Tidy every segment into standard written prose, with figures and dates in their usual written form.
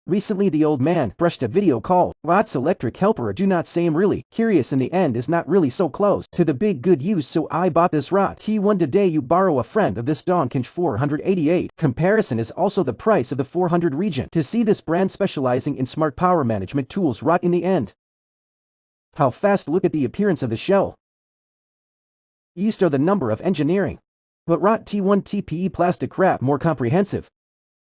Recently the old man brushed a video call. What's electric helper do not say I'm really curious in the end is not really so close to the big good use, so I bought this ROTAKE T1 today. You borrow a friend of this DongCheng488. Comparison is also the price of the 400 region. To see this brand specializing in smart power management tools rot in the end. How fast look at the appearance of the shell. East are the number of engineering. But ROTAKE T1 TPE plastic wrap more comprehensive.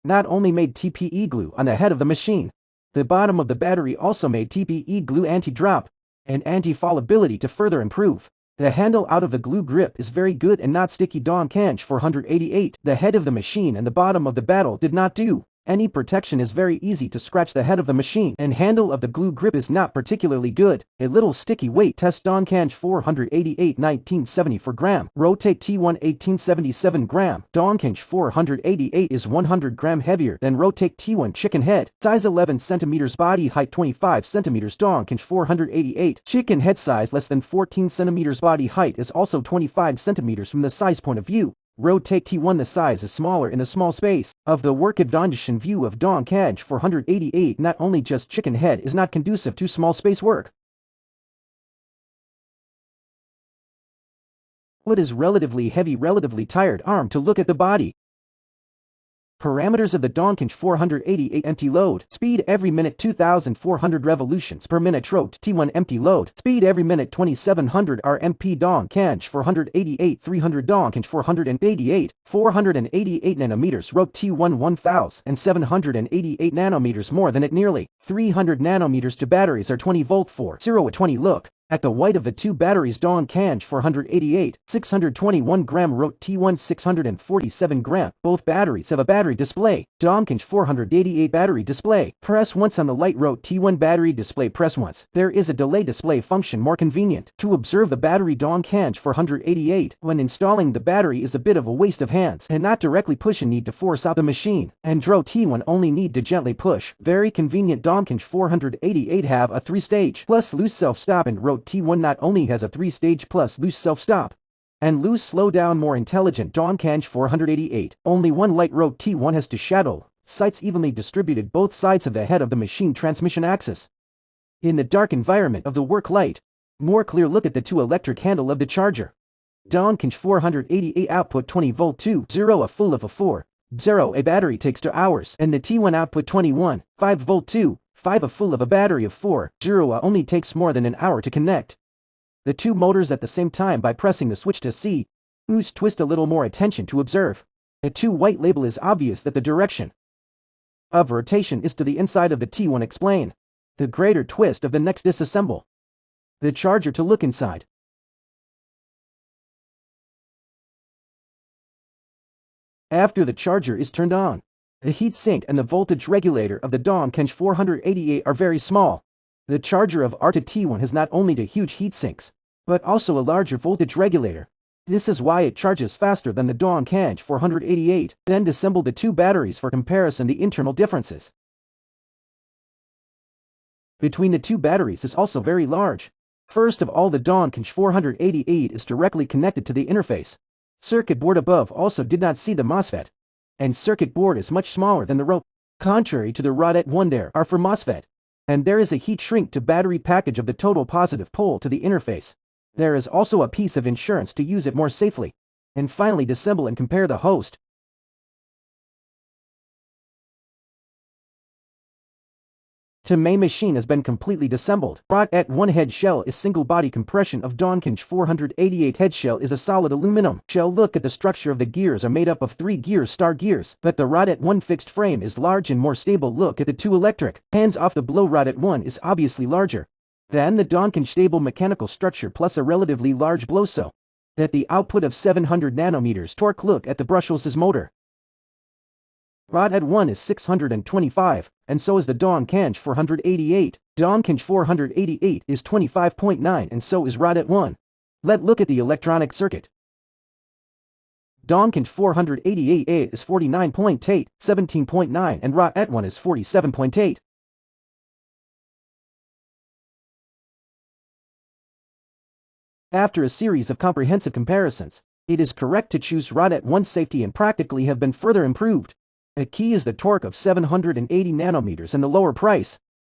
Not only made TPE glue on the head of the machine, the bottom of the battery also made TPE glue anti-drop and anti-fall ability to further improve. The handle out of the glue grip is very good and not sticky. DongCheng488. The head of the machine and the bottom of the battle did not do any protection, is very easy to scratch. The head of the machine and handle of the glue grip is not particularly good. A little sticky. Weight test. DongCheng488 1974 gram. ROTAKE T1 1877 gram. DongCheng488 is 100 gram heavier than ROTAKE T1. Chicken head. Size 11 centimeters. Body height 25 centimeters. DongCheng488. Chicken head size less than 14 centimeters. Body height is also 25 centimeters. From the size point of view, ROTAKE T1 the size is smaller in the small space of the work advantage view of DongCheng488. Not only just chicken head is not conducive to small space work. What is relatively heavy, relatively tired arm. To look at the body. Parameters of the DongCheng488 empty load. Speed every minute 2400 revolutions per minute. ROTAKE T1 empty load. Speed every minute 2700 RMP. DongCheng488 300. DongCheng488 488 nanometers. ROTAKE T1 1788 nanometers, more than it, nearly 300 nanometers. To batteries are 20 volt 0 at 20. Look at the weight of the two batteries. DongCheng488 621 gram. ROTAKE T1 647 gram. Both batteries have a battery display. DongCheng488 battery display. Press once on the light. ROTAKE T1 battery display. Press once. There is a delay display function, more convenient to observe the battery. DongCheng488 when installing the battery is a bit of a waste of hands and not directly push and need to force out the machine, and ROTAKE T1 only need to gently push. Very convenient. DongCheng488 have a 3-stage plus loose self-stop, and ROTAKE T1 not only has a 3-stage plus loose self-stop and loose slow down. More intelligent. DongCheng488 only one light. ROTAKE T1 has two shadow sights evenly distributed both sides of the head of the machine transmission axis. In the dark environment of the work light, more clear look at the two electric handle of the charger. DongCheng488 output 20 volt 2.0 a full of a 4.0 a battery takes 2 hours, and the T1 output 21 5 volt 2.5 a full of a battery of 4.0 a only takes more than an hour to connect the two motors at the same time by pressing the switch to see. Twist a little more attention to observe. The two white label is obvious that the direction of rotation is to the inside of the T1. Explain the greater twist of the next. Disassemble the charger to look inside. After the charger is turned on, the heat sink and the voltage regulator of the DongCheng488 are very small. The charger of ROTAKE T1 has not only the huge heat sinks, but also a larger voltage regulator. This is why it charges faster than the DongCheng488. Then disassemble the two batteries for comparison. The internal differences between the two batteries is also very large. First of all, the DongCheng488 is directly connected to the interface. Circuit board above also did not see the MOSFET, and circuit board is much smaller than the ROTAKE. Contrary to the ROTAKE 1, there are for MOSFET, and there is a heat shrink to battery package of the total positive pole to the interface. There is also a piece of insurance to use it more safely. And finally, disassemble and compare the host. The main machine has been completely disassembled. ROTAKE 1 head shell is single body compression of DongCheng488 head shell is a solid aluminum shell. Look at the structure of the gears are made up of 3 gears, star gears, but the ROTAKE 1 fixed frame is large and more stable. Look at the two electric hands off the blow. ROTAKE 1 is obviously larger than the DongCheng. Stable mechanical structure plus a relatively large blow, so that the output of 700 nanometers torque. Look at the brushless motor. ROTAKE 1 is 625, and so is the DongCheng488. DongCheng488 is 25.9, and so is ROTAKE 1. Let's look at the electronic circuit. DongCheng488 is 49.8, 17.9, and ROTAKE 1 is 47.8. After a series of comprehensive comparisons, it is correct to choose ROTAKE 1. Safety and practically have been further improved. A key is the torque of 780 nanometers and the lower price.